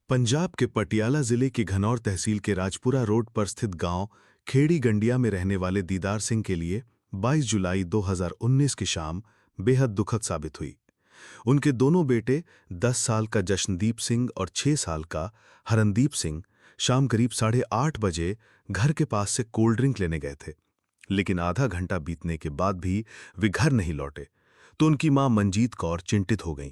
पंजाब के पटियाला जिले की घनौर तहसील के राजपुरा रोड पर स्थित गांव खेड़ी गंडिया में रहने वाले दीदार सिंह के लिए 22 जुलाई 2019 की शाम बेहद दुखद साबित हुई। उनके दोनों बेटे 10 साल का जशनदीप सिंह और 6 साल का हरनदीप सिंह शाम करीब 8:30 बजे घर के पास से कोल्ड ड्रिंक लेने गए थे, लेकिन आधा घंटा बीतने के बाद भी वे घर नहीं लौटे तो उनकी मां मंजीत कौर चिंतित हो गईं।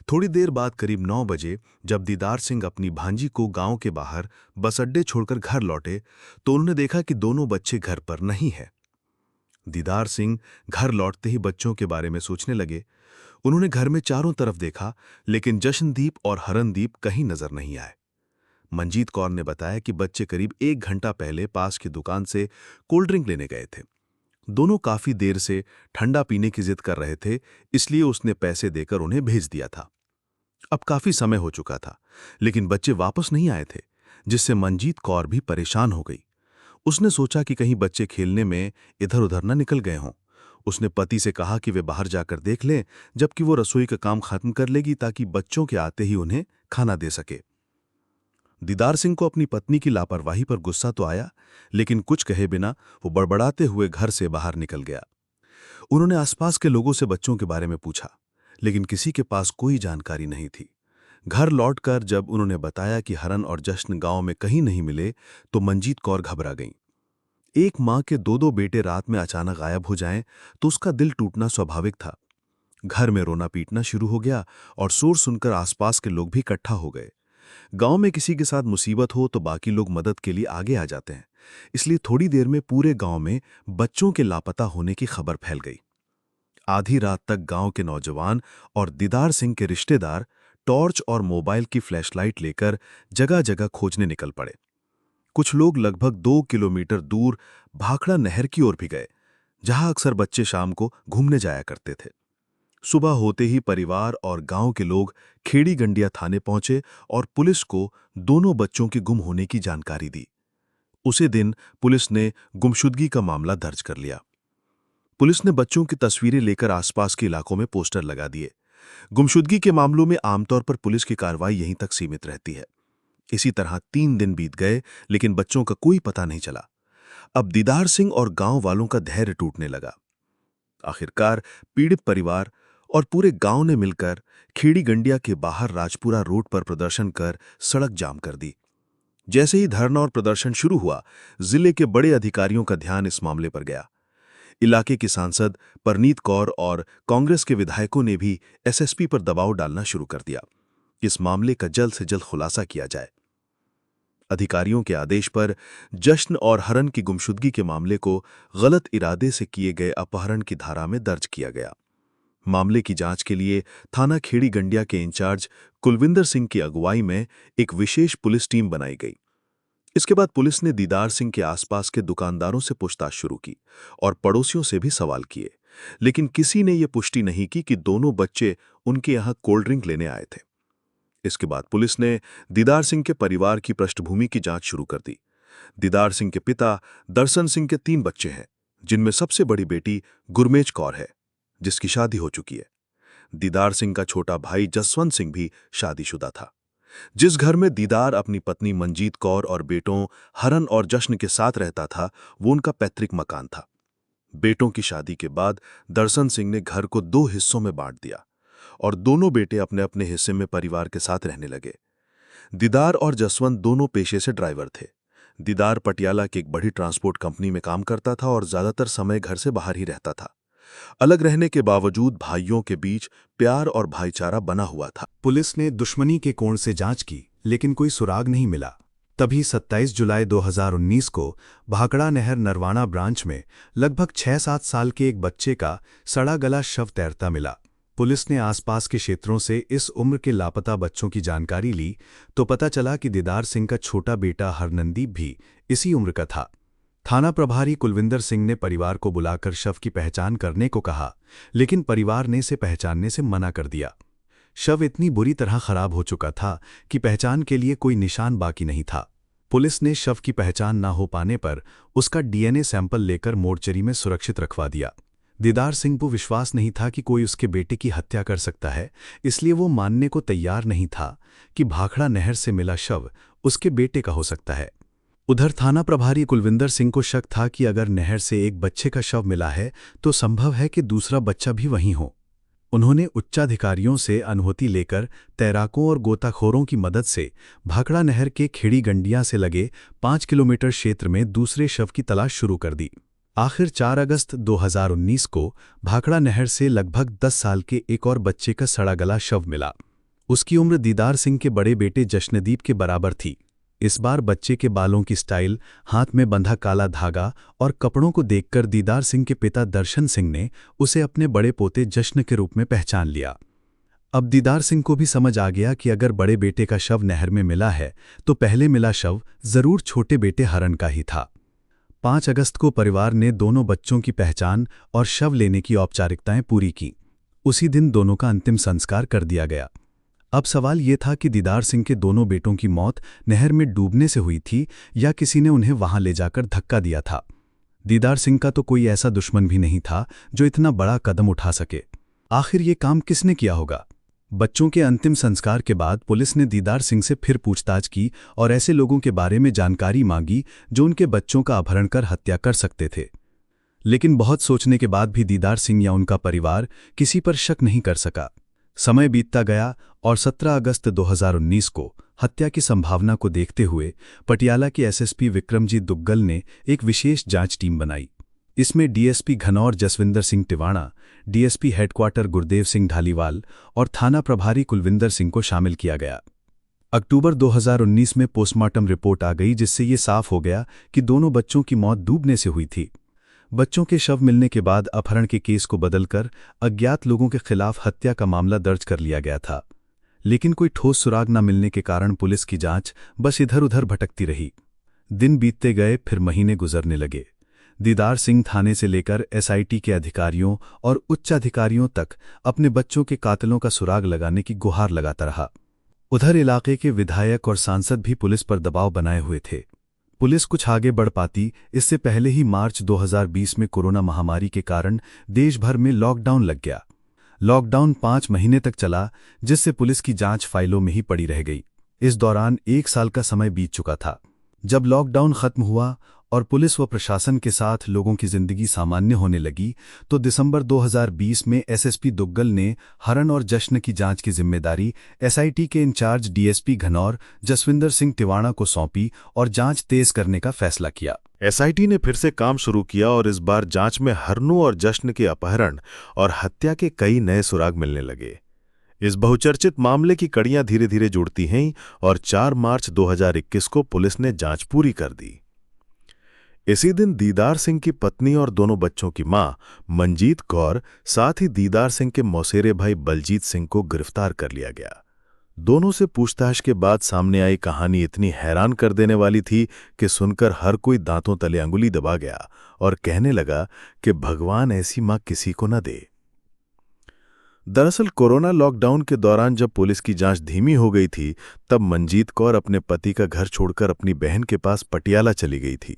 थोड़ी देर बाद करीब 9 बजे जब दीदार सिंह अपनी भांजी को गांव के बाहर बस अड्डे छोड़कर घर लौटे तो उन्होंने देखा कि दोनों बच्चे घर पर नहीं हैं। दीदार सिंह घर लौटते ही बच्चों के बारे में सोचने लगे। उन्होंने घर में चारों तरफ देखा, लेकिन जशनदीप और हरनदीप कहीं नजर नहीं आए। मंजीत कौर ने बताया कि बच्चे करीब 1 घंटा पहले पास की दुकान से कोल्ड ड्रिंक लेने गए थे। दोनों काफी देर से ठंडा पीने की जिद कर रहे थे, इसलिए उसने पैसे देकर उन्हें भेज दिया था। अब काफी समय हो चुका था, लेकिन बच्चे वापस नहीं आए थे, जिससे मंजीत कौर भी परेशान हो गई। उसने सोचा कि कहीं बच्चे खेलने में इधर उधर न निकल गए हों। उसने पति से कहा कि वे बाहर जाकर देख लें, जबकि वो रसोई का काम खत्म कर लेगी ताकि बच्चों के आते ही उन्हें खाना दे सके। दीदार सिंह को अपनी पत्नी की लापरवाही पर गुस्सा तो आया, लेकिन कुछ कहे बिना वो बड़बड़ाते हुए घर से बाहर निकल गया। उन्होंने आसपास के लोगों से बच्चों के बारे में पूछा, लेकिन किसी के पास कोई जानकारी नहीं थी। घर लौटकर जब उन्होंने बताया कि हरन और जश्न गांव में कहीं नहीं मिले, तो मंजीत कौर घबरा गईं। एक मां के दो बेटे रात में अचानक गायब हो जाएं तो उसका दिल टूटना स्वाभाविक था। घर में रोना पीटना शुरू हो गया और शोर सुनकर आसपास के लोग भी इकट्ठा हो गए। गांव में किसी के साथ मुसीबत हो तो बाकी लोग मदद के लिए आगे आ जाते हैं, इसलिए थोड़ी देर में पूरे गांव में बच्चों के लापता होने की खबर फैल गई। आधी रात तक गांव के नौजवान और दीदार सिंह के रिश्तेदार टॉर्च और मोबाइल की फ्लैशलाइट लेकर जगह जगह खोजने निकल पड़े। कुछ लोग लगभग 2 किलोमीटर दूर भाखड़ा नहर की ओर भी गए, जहां अक्सर बच्चे शाम को घूमने जाया करते थे। सुबह होते ही परिवार और गांव के लोग खेड़ी गंडिया थाने पहुंचे और पुलिस को दोनों बच्चों के गुम होने की जानकारी दी। उसी दिन पुलिस ने गुमशुदगी का मामला दर्ज कर लिया। पुलिस ने बच्चों की तस्वीरें लेकर आसपास के इलाकों में पोस्टर लगा दिए। गुमशुदगी के मामलों में आमतौर पर पुलिस की कार्रवाई यहीं तक सीमित रहती है। इसी तरह 3 दिन बीत गए, लेकिन बच्चों का कोई पता नहीं चला। अब दीदार सिंह और गांव वालों का धैर्य टूटने लगा। आखिरकार पीड़ित परिवार और पूरे गांव ने मिलकर खेड़ी गंडिया के बाहर राजपुरा रोड पर प्रदर्शन कर सड़क जाम कर दी। जैसे ही धरना और प्रदर्शन शुरू हुआ, जिले के बड़े अधिकारियों का ध्यान इस मामले पर गया। इलाके की सांसद परनीत कौर और कांग्रेस के विधायकों ने भी एसएसपी पर दबाव डालना शुरू कर दिया कि इस मामले का जल्द से जल्द खुलासा किया जाए। अधिकारियों के आदेश पर जश्न और हरन की गुमशुदगी के मामले को गलत इरादे से किए गए अपहरण की धारा में दर्ज किया गया। मामले की जांच के लिए थाना खेड़ी गंडिया के इंचार्ज कुलविंदर सिंह की अगुवाई में एक विशेष पुलिस टीम बनाई गई। इसके बाद पुलिस ने दीदार सिंह के आसपास के दुकानदारों से पूछताछ शुरू की और पड़ोसियों से भी सवाल किए, लेकिन किसी ने यह पुष्टि नहीं की कि दोनों बच्चे उनके यहां कोल्ड ड्रिंक लेने आए थे। इसके बाद पुलिस ने दीदार सिंह के परिवार की पृष्ठभूमि की जांच शुरू कर दी। दीदार सिंह के पिता दर्शन सिंह के 3 बच्चे हैं, जिनमें सबसे बड़ी बेटी गुरमेज कौर है, जिसकी शादी हो चुकी है। दीदार सिंह का छोटा भाई जसवंत सिंह भी शादीशुदा था। जिस घर में दीदार अपनी पत्नी मंजीत कौर और बेटों हरन और जश्न के साथ रहता था, वो उनका पैतृक मकान था। बेटों की शादी के बाद दर्शन सिंह ने घर को 2 हिस्सों में बांट दिया और दोनों बेटे अपने अपने हिस्से में परिवार के साथ रहने लगे। दीदार और जसवंत दोनों पेशे से ड्राइवर थे। दीदार पटियाला की एक बड़ी ट्रांसपोर्ट कंपनी में काम करता था और ज्यादातर समय घर से बाहर ही रहता था। अलग रहने के बावजूद भाइयों के बीच प्यार और भाईचारा बना हुआ था। पुलिस ने दुश्मनी के कोण से जांच की, लेकिन कोई सुराग नहीं मिला। तभी 27 जुलाई 2019 को भाखड़ा नहर नरवाना ब्रांच में लगभग 6-7 साल के एक बच्चे का सड़ा गला शव तैरता मिला। पुलिस ने आसपास के क्षेत्रों से इस उम्र के लापता बच्चों की जानकारी ली तो पता चला कि दीदार सिंह का छोटा बेटा हरनदीप भी इसी उम्र का था। थाना प्रभारी कुलविंदर सिंह ने परिवार को बुलाकर शव की पहचान करने को कहा, लेकिन परिवार ने इसे पहचानने से मना कर दिया। शव इतनी बुरी तरह खराब हो चुका था कि पहचान के लिए कोई निशान बाकी नहीं था। पुलिस ने शव की पहचान न हो पाने पर उसका डीएनए सैंपल लेकर मोर्चरी में सुरक्षित रखवा दिया। दीदार सिंह को विश्वास नहीं था कि कोई उसके बेटे की हत्या कर सकता है, इसलिए वो मानने को तैयार नहीं था कि भाखड़ा नहर से मिला शव उसके बेटे का हो सकता है। उधर थाना प्रभारी कुलविंदर सिंह को शक था कि अगर नहर से एक बच्चे का शव मिला है तो संभव है कि दूसरा बच्चा भी वहीं हो। उन्होंने उच्चाधिकारियों से अनुमति लेकर तैराकों और गोताखोरों की मदद से भाखड़ा नहर के खेड़ी गंडियां से लगे 5 किलोमीटर क्षेत्र में दूसरे शव की तलाश शुरू कर दी। आखिर 4 अगस्त 2019 को भाखड़ा नहर से लगभग 10 साल के एक और बच्चे का सड़ा गला शव मिला। उसकी उम्र दीदार सिंह के बड़े बेटे जश्नदीप के बराबर थी। इस बार बच्चे के बालों की स्टाइल, हाथ में बंधा काला धागा और कपड़ों को देखकर दीदार सिंह के पिता दर्शन सिंह ने उसे अपने बड़े पोते जश्न के रूप में पहचान लिया। अब दीदार सिंह को भी समझ आ गया कि अगर बड़े बेटे का शव नहर में मिला है तो पहले मिला शव जरूर छोटे बेटे हरण का ही था। 5 अगस्त को परिवार ने दोनों बच्चों की पहचान और शव लेने की औपचारिकताएं पूरी की। उसी दिन दोनों का अंतिम संस्कार कर दिया गया। अब सवाल ये था कि दीदार सिंह के दोनों बेटों की मौत नहर में डूबने से हुई थी या किसी ने उन्हें वहां ले जाकर धक्का दिया था। दीदार सिंह का तो कोई ऐसा दुश्मन भी नहीं था जो इतना बड़ा कदम उठा सके। आखिर ये काम किसने किया होगा? बच्चों के अंतिम संस्कार के बाद पुलिस ने दीदार सिंह से फिर पूछताछ की और ऐसे लोगों के बारे में जानकारी मांगी जो उनके बच्चों का अपहरण कर हत्या कर सकते थे। लेकिन बहुत सोचने के बाद भी दीदार सिंह या उनका परिवार किसी पर शक नहीं कर सका। समय बीतता गया और 17 अगस्त 2019 को हत्या की संभावना को देखते हुए पटियाला के एसएसपी विक्रमजीत दुग्गल ने एक विशेष जांच टीम बनाई। इसमें DSP Ghanaur Jaswinder Singh Tiwana, DSP headquarter Gurdev Singh Dhaliwal और थाना प्रभारी कुलविंदर सिंह को शामिल किया गया। अक्टूबर 2019 में पोस्टमार्टम रिपोर्ट आ गई जिससे ये साफ हो गया कि दोनों बच्चों की मौत डूबने से हुई थी। बच्चों के शव मिलने के बाद अपहरण के केस को बदलकर अज्ञात लोगों के खिलाफ हत्या का मामला दर्ज कर लिया गया था। लेकिन कोई ठोस सुराग न मिलने के कारण पुलिस की जांच बस इधर-उधर भटकती रही। दिन बीतते गए, फिर महीने गुजरने लगे। दीदार सिंह थाने से लेकर एसआईटी के अधिकारियों और उच्च अधिकारियों तक अपने बच्चों के कातिलों का सुराग लगाने की गुहार लगाता रहा। उधर इलाके के विधायक और सांसद भी पुलिस पर दबाव बनाए हुए थे। पुलिस कुछ आगे बढ़ पाती इससे पहले ही मार्च 2020 में कोरोना महामारी के कारण देश भर में लॉकडाउन लग गया। लॉकडाउन 5 महीने तक चला, जिससे पुलिस की जांच फाइलों में ही पड़ी रह गई। इस दौरान 1 साल का समय बीत चुका था। जब लॉकडाउन खत्म हुआ और पुलिस व प्रशासन के साथ लोगों की जिंदगी सामान्य होने लगी, तो दिसंबर 2020 में एसएसपी दुग्गल ने हरण और जश्न की जांच की जिम्मेदारी एसआईटी के इंचार्ज डीएसपी घनौर जसविंदर सिंह टिवाणा को सौंपी और जांच तेज करने का फैसला किया। एसआईटी ने फिर से काम शुरू किया और इस बार जांच में हरनू और जश्न के अपहरण और हत्या के कई नए सुराग मिलने लगे। इस बहुचर्चित मामले की कड़ियां धीरे धीरे जुड़ती हैं और 4 मार्च 2021 को पुलिस ने जांच पूरी कर दी। इसी दिन दीदार सिंह की पत्नी और दोनों बच्चों की मां मंजीत कौर, साथ ही दीदार सिंह के मौसेरे भाई बलजीत सिंह को गिरफ्तार कर लिया गया। दोनों से पूछताछ के बाद सामने आई कहानी इतनी हैरान कर देने वाली थी कि सुनकर हर कोई दांतों तले अंगुली दबा गया और कहने लगा कि भगवान ऐसी मां किसी को न दे। दरअसल कोरोना लॉकडाउन के दौरान जब पुलिस की जांच धीमी हो गई थी, तब मंजीत कौर अपने पति का घर छोड़कर अपनी बहन के पास पटियाला चली गई थी।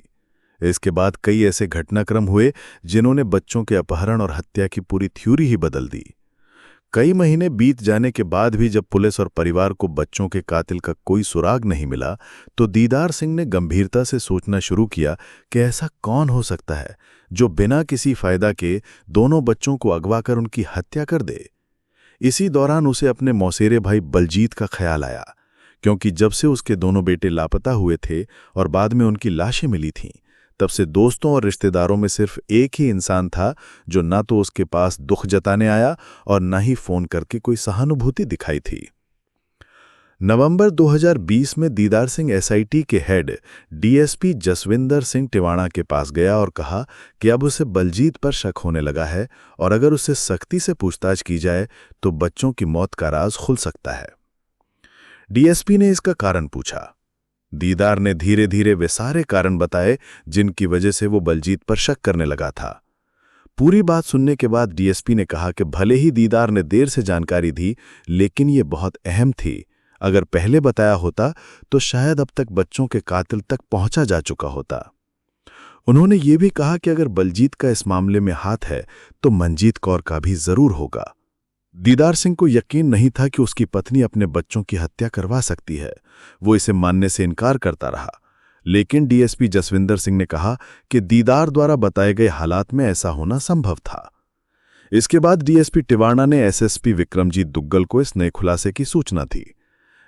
इसके बाद कई ऐसे घटनाक्रम हुए जिन्होंने बच्चों के अपहरण और हत्या की पूरी थ्योरी ही बदल दी। कई महीने बीत जाने के बाद भी जब पुलिस और परिवार को बच्चों के कातिल का कोई सुराग नहीं मिला, तो दीदार सिंह ने गंभीरता से सोचना शुरू किया कि ऐसा कौन हो सकता है जो बिना किसी फायदा के दोनों बच्चों को अगवा कर उनकी हत्या कर दे। इसी दौरान उसे अपने मौसेरे भाई बलजीत का ख्याल आया, क्योंकि जब से उसके दोनों बेटे लापता हुए थे और बाद में उनकी लाशें मिली थीं, तब से दोस्तों और रिश्तेदारों में सिर्फ एक ही इंसान था जो ना तो उसके पास दुख जताने आया और न ही फोन करके कोई सहानुभूति दिखाई थी। नवंबर 2020 में दीदार सिंह एसआईटी के हेड डीएसपी जसविंदर सिंह टिवाणा के पास गया और कहा कि अब उसे बलजीत पर शक होने लगा है और अगर उससे सख्ती से पूछताछ की जाए तो बच्चों की मौत का राज खुल सकता है। डीएसपी ने इसका कारण पूछा। दीदार ने धीरे धीरे वे सारे कारण बताए जिनकी वजह से वो बलजीत पर शक करने लगा था। पूरी बात सुनने के बाद डीएसपी ने कहा कि भले ही दीदार ने देर से जानकारी दी, लेकिन ये बहुत अहम थी। अगर पहले बताया होता तो शायद अब तक बच्चों के कातिल तक पहुंचा जा चुका होता। उन्होंने ये भी कहा कि अगर बलजीत का इस मामले में हाथ है तो मंजीत कौर का भी जरूर होगा। दीदार सिंह को यकीन नहीं था कि उसकी पत्नी अपने बच्चों की हत्या करवा सकती है। वो इसे मानने से इनकार करता रहा, लेकिन डीएसपी जसविंदर सिंह ने कहा कि दीदार द्वारा बताए गए हालात में ऐसा होना संभव था। इसके बाद डीएसपी टिवाणा ने एसएसपी विक्रमजीत दुग्गल को इस नए खुलासे की सूचना दी।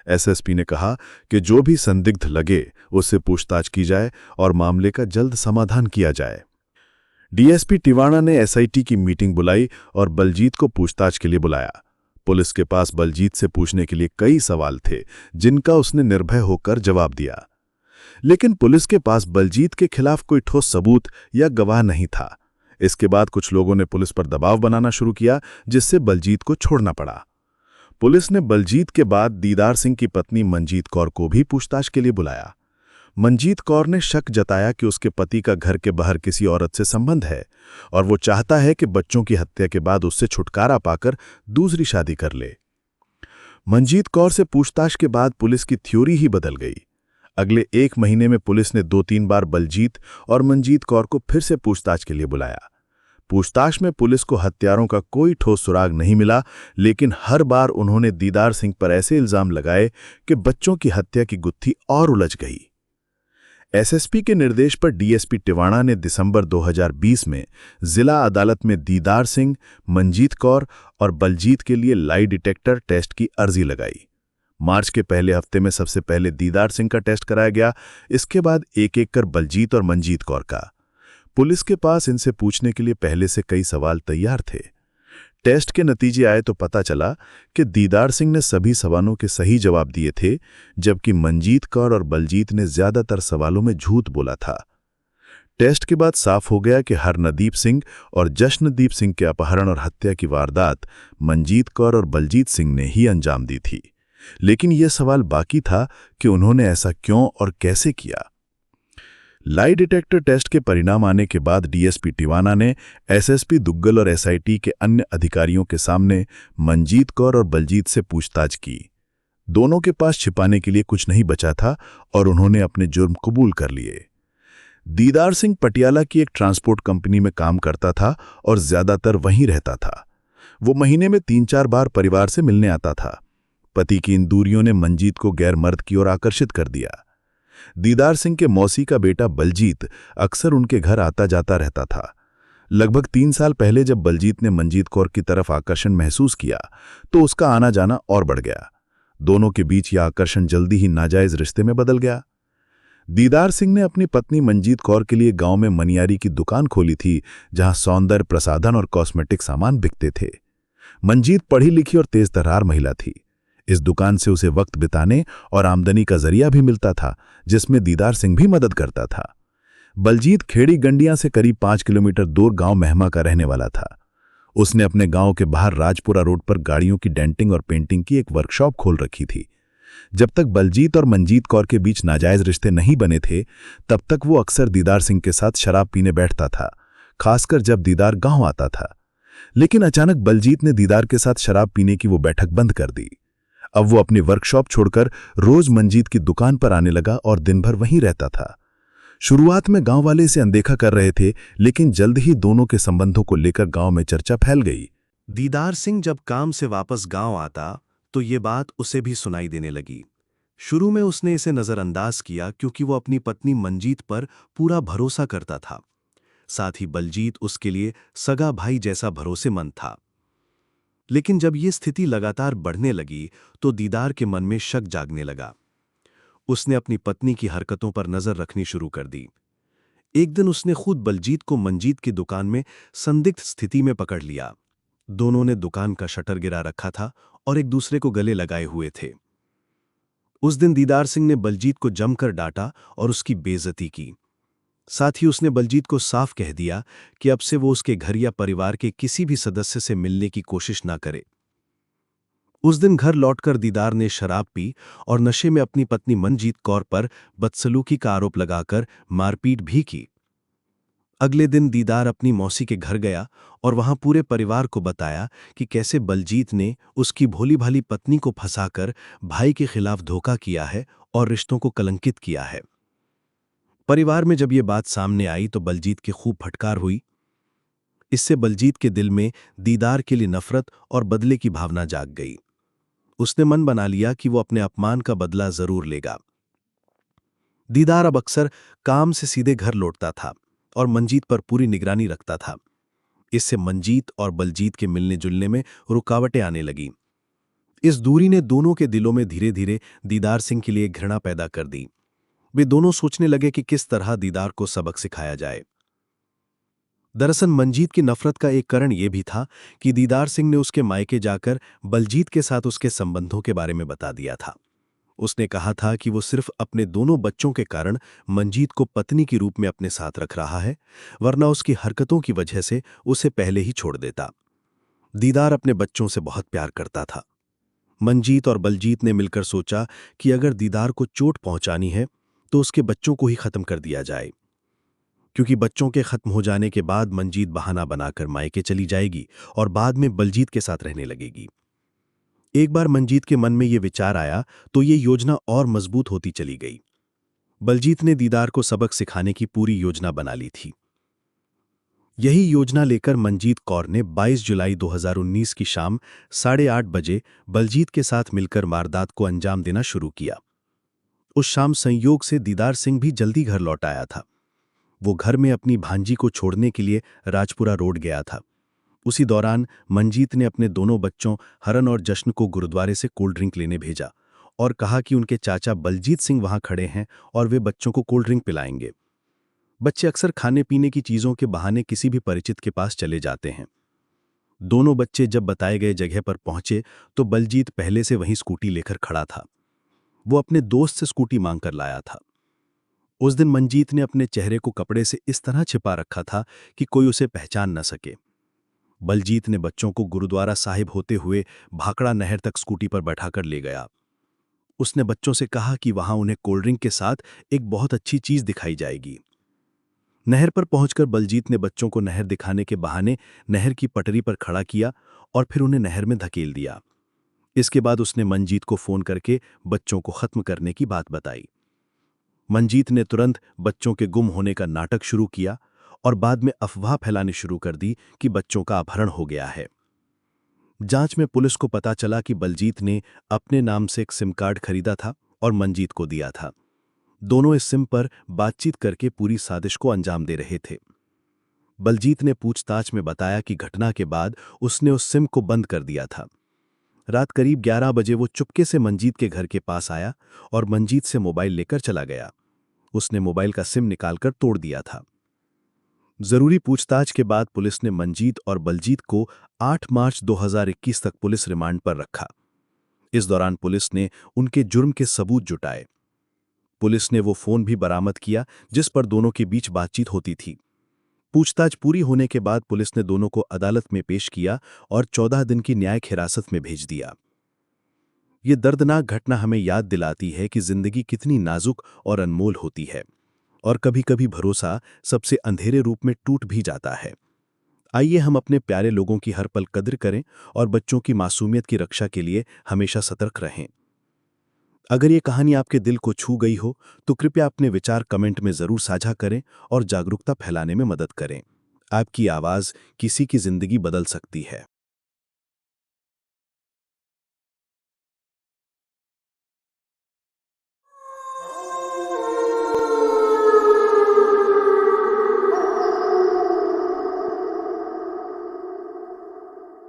एसएसपी ने कहा कि जो भी संदिग्ध लगे उससे पूछताछ की जाए और मामले का जल्द समाधान किया जाए। डीएसपी टिवाणा ने एसआईटी की मीटिंग बुलाई और बलजीत को पूछताछ के लिए बुलाया। पुलिस के पास बलजीत से पूछने के लिए कई सवाल थे जिनका उसने निर्भय होकर जवाब दिया, लेकिन पुलिस के पास बलजीत के खिलाफ कोई ठोस सबूत या गवाह नहीं था। इसके बाद कुछ लोगों ने पुलिस पर दबाव बनाना शुरू किया, जिससे बलजीत को छोड़ना पड़ा। पुलिस ने बलजीत के बाद दीदार सिंह की पत्नी मंजीत कौर को भी पूछताछ के लिए बुलाया। मंजीत कौर ने शक जताया कि उसके पति का घर के बाहर किसी औरत से संबंध है और वो चाहता है कि बच्चों की हत्या के बाद उससे छुटकारा पाकर दूसरी शादी कर ले। मंजीत कौर से पूछताछ के बाद पुलिस की थ्योरी ही बदल गई। अगले 1 महीने में पुलिस ने 2-3 बार बलजीत और मंजीत कौर को फिर से पूछताछ के लिए बुलाया। पूछताछ में पुलिस को हत्यारों का कोई ठोस सुराग नहीं मिला, लेकिन हर बार उन्होंने दीदार सिंह पर ऐसे इल्जाम लगाए कि बच्चों की हत्या की गुत्थी और उलझ गई। एसएसपी के निर्देश पर डीएसपी टिवाणा ने दिसंबर 2020 में जिला अदालत में दीदार सिंह, मंजीत कौर और बलजीत के लिए लाई डिटेक्टर टेस्ट की अर्जी लगाई। मार्च के पहले हफ्ते में सबसे पहले दीदार सिंह का टेस्ट कराया गया, इसके बाद एक-एक कर बलजीत और मंजीत कौर का। पुलिस के पास इनसे पूछने के लिए पहले से कई सवाल तैयार थे। टेस्ट के नतीजे आए तो पता चला कि दीदार सिंह ने सभी सवालों के सही जवाब दिए थे, जबकि मंजीत कौर और बलजीत ने ज्यादातर सवालों में झूठ बोला था। टेस्ट के बाद साफ हो गया कि हरनदीप सिंह और जश्नदीप सिंह के अपहरण और हत्या की वारदात मंजीत कौर और बलजीत सिंह ने ही अंजाम दी थी, लेकिन यह सवाल बाकी था कि उन्होंने ऐसा क्यों और कैसे किया। लाई डिटेक्टर टेस्ट के परिणाम आने के बाद डीएसपी टिवाणा ने एसएसपी दुग्गल और एसआईटी के अन्य अधिकारियों के सामने मंजीत कौर और बलजीत से पूछताछ की। दोनों के पास छिपाने के लिए कुछ नहीं बचा था और उन्होंने अपने जुर्म कबूल कर लिए। दीदार सिंह पटियाला की एक ट्रांसपोर्ट कंपनी में काम करता था और ज्यादातर वहीं रहता था। वो महीने में 3-4 बार परिवार से मिलने आता था। पति की इन दूरियों ने मंजीत को गैर मर्द की ओर आकर्षित कर दिया। दीदार सिंह के मौसी का बेटा बलजीत अक्सर उनके घर आता जाता रहता था। लगभग 3 साल पहले जब बलजीत ने मंजीत कौर की तरफ आकर्षण महसूस किया तो उसका आना जाना और बढ़ गया। दोनों के बीच यह आकर्षण जल्दी ही नाजायज रिश्ते में बदल गया। दीदार सिंह ने अपनी पत्नी मंजीत कौर के लिए गांव में मनियारी की दुकान खोली थी, जहां सौंदर्य प्रसाधन और कॉस्मेटिक सामान बिकते थे। मंजीत पढ़ी लिखी और तेज तर्रार महिला थी। इस दुकान से उसे वक्त बिताने और आमदनी का जरिया भी मिलता था, जिसमें दीदार सिंह भी मदद करता था। बलजीत खेड़ी गंडियां से करीब 5 किलोमीटर दूर गांव महमा का रहने वाला था। उसने अपने गांव के बाहर राजपुरा रोड पर गाड़ियों की डेंटिंग और पेंटिंग की एक वर्कशॉप खोल रखी थी। जब तक बलजीत और मंजीत कौर के बीच नाजायज रिश्ते नहीं बने थे, तब तक वो अक्सर दीदार सिंह के साथ शराब पीने बैठता था, खासकर जब दीदार गांव आता था। लेकिन अचानक बलजीत ने दीदार के साथ शराब पीने की वो बैठक बंद कर दी। अब वो अपनी वर्कशॉप छोड़कर रोज मंजीत की दुकान पर आने लगा और दिन भर वहीं रहता था। शुरुआत में गांव वाले इसे अनदेखा कर रहे थे, लेकिन जल्द ही दोनों के संबंधों को लेकर गांव में चर्चा फैल गई। दीदार सिंह जब काम से वापस गांव आता तो ये बात उसे भी सुनाई देने लगी। शुरू में उसने इसे नजरअंदाज किया क्योंकि वो अपनी पत्नी मंजीत पर पूरा भरोसा करता था। साथ ही बलजीत उसके लिए सगा भाई जैसा भरोसेमंद था। लेकिन जब ये स्थिति लगातार बढ़ने लगी तो दीदार के मन में शक जागने लगा। उसने अपनी पत्नी की हरकतों पर नजर रखनी शुरू कर दी। एक दिन उसने खुद बलजीत को मंजीत की दुकान में संदिग्ध स्थिति में पकड़ लिया। दोनों ने दुकान का शटर गिरा रखा था और एक दूसरे को गले लगाए हुए थे। उस दिन दीदार सिंह ने बलजीत को जमकर डांटा और उसकी बेइज्जती की। साथ ही उसने बलजीत को साफ कह दिया कि अब से वो उसके घर या परिवार के किसी भी सदस्य से मिलने की कोशिश ना करे। उस दिन घर लौटकर दीदार ने शराब पी और नशे में अपनी पत्नी मंजीत कौर पर बदसलूकी का आरोप लगाकर मारपीट भी की। अगले दिन दीदार अपनी मौसी के घर गया और वहां पूरे परिवार को बताया कि कैसे बलजीत ने उसकी भोली भाली पत्नी को फंसाकर भाई के खिलाफ धोखा किया है और रिश्तों को कलंकित किया है। परिवार में जब ये बात सामने आई तो बलजीत की खूब फटकार हुई। इससे बलजीत के दिल में दीदार के लिए नफरत और बदले की भावना जाग गई। उसने मन बना लिया कि वो अपने अपमान का बदला जरूर लेगा। दीदार अब अक्सर काम से सीधे घर लौटता था और मंजीत पर पूरी निगरानी रखता था। इससे मंजीत और बलजीत के मिलने जुलने में रुकावटें आने लगीं। इस दूरी ने दोनों के दिलों में धीरे धीरे दीदार सिंह के लिए घृणा पैदा कर दी। वे दोनों सोचने लगे कि किस तरह दीदार को सबक सिखाया जाए। दरअसल मंजीत की नफरत का एक कारण यह भी था कि दीदार सिंह ने उसके मायके जाकर बलजीत के साथ उसके संबंधों के बारे में बता दिया था। उसने कहा था कि वो सिर्फ अपने दोनों बच्चों के कारण मंजीत को पत्नी के रूप में अपने साथ रख रहा है, वरना उसकी हरकतों की वजह से उसे पहले ही छोड़ देता। दीदार अपने बच्चों से बहुत प्यार करता था। मंजीत और बलजीत ने मिलकर सोचा कि अगर दीदार को चोट पहुंचानी है तो उसके बच्चों को ही खत्म कर दिया जाए, क्योंकि बच्चों के खत्म हो जाने के बाद मंजीत बहाना बनाकर मायके चली जाएगी और बाद में बलजीत के साथ रहने लगेगी। एक बार मंजीत के मन में यह विचार आया तो ये योजना और मजबूत होती चली गई। बलजीत ने दीदार को सबक सिखाने की पूरी योजना बना ली थी। यही योजना लेकर मंजीत कौर ने 22 जुलाई 2019 की शाम 8:30 बजे बलजीत के साथ मिलकर वारदात को अंजाम देना शुरू किया। उस शाम संयोग से दीदार सिंह भी जल्दी घर लौट आया था। वो घर में अपनी भांजी को छोड़ने के लिए राजपुरा रोड गया था। उसी दौरान मंजीत ने अपने दोनों बच्चों हरन और जश्न को गुरुद्वारे से कोल्ड ड्रिंक लेने भेजा और कहा कि उनके चाचा बलजीत सिंह वहां खड़े हैं और वे बच्चों को कोल्ड ड्रिंक पिलाएंगे। बच्चे अक्सर खाने पीने की चीजों के बहाने किसी भी परिचित के पास चले जाते हैं। दोनों बच्चे जब बताए गए जगह पर पहुंचे तो बलजीत पहले से वहीं स्कूटी लेकर खड़ा था। वो अपने दोस्त से स्कूटी मांगकर लाया था। उस दिन मंजीत ने अपने चेहरे को कपड़े से इस तरह छिपा रखा था कि कोई उसे पहचान न सके। बलजीत ने बच्चों को गुरुद्वारा साहिब होते हुए भाखड़ा नहर तक स्कूटी पर बैठाकर ले गया। उसने बच्चों से कहा कि वहां उन्हें कोल्ड ड्रिंक के साथ एक बहुत अच्छी चीज दिखाई जाएगी। नहर पर पहुंचकर बलजीत ने बच्चों को नहर दिखाने के बहाने नहर की पटरी पर खड़ा किया और फिर उन्हें नहर में धकेल दिया। इसके बाद उसने मंजीत को फोन करके बच्चों को खत्म करने की बात बताई। मंजीत ने तुरंत बच्चों के गुम होने का नाटक शुरू किया और बाद में अफवाह फैलानी शुरू कर दी कि बच्चों का अपहरण हो गया है। जांच में पुलिस को पता चला कि बलजीत ने अपने नाम से एक सिम कार्ड खरीदा था और मंजीत को दिया था। दोनों इस सिम पर बातचीत करके पूरी साजिश को अंजाम दे रहे थे। बलजीत ने पूछताछ में बताया कि घटना के बाद उसने उस सिम को बंद कर दिया था। रात करीब 11 बजे वो चुपके से मंजीत के घर के पास आया और मंजीत से मोबाइल लेकर चला गया। उसने मोबाइल का सिम निकालकर तोड़ दिया था। जरूरी पूछताछ के बाद पुलिस ने मंजीत और बलजीत को 8 मार्च 2021 तक पुलिस रिमांड पर रखा। इस दौरान पुलिस ने उनके जुर्म के सबूत जुटाए। पुलिस ने वो फोन भी बरामद किया जिस पर दोनों के बीच बातचीत होती थी। पूछताछ पूरी होने के बाद पुलिस ने दोनों को अदालत में पेश किया और 14 दिन की न्यायिक हिरासत में भेज दिया। ये दर्दनाक घटना हमें याद दिलाती है कि जिंदगी कितनी नाजुक और अनमोल होती है और कभी-कभी भरोसा सबसे अंधेरे रूप में टूट भी जाता है। आइए हम अपने प्यारे लोगों की हर पल कद्र करें और बच्चों की मासूमियत की रक्षा के लिए हमेशा सतर्क रहें। अगर ये कहानी आपके दिल को छू गई हो तो कृपया अपने विचार कमेंट में जरूर साझा करें और जागरूकता फैलाने में मदद करें। आपकी आवाज़ किसी की जिंदगी बदल सकती है।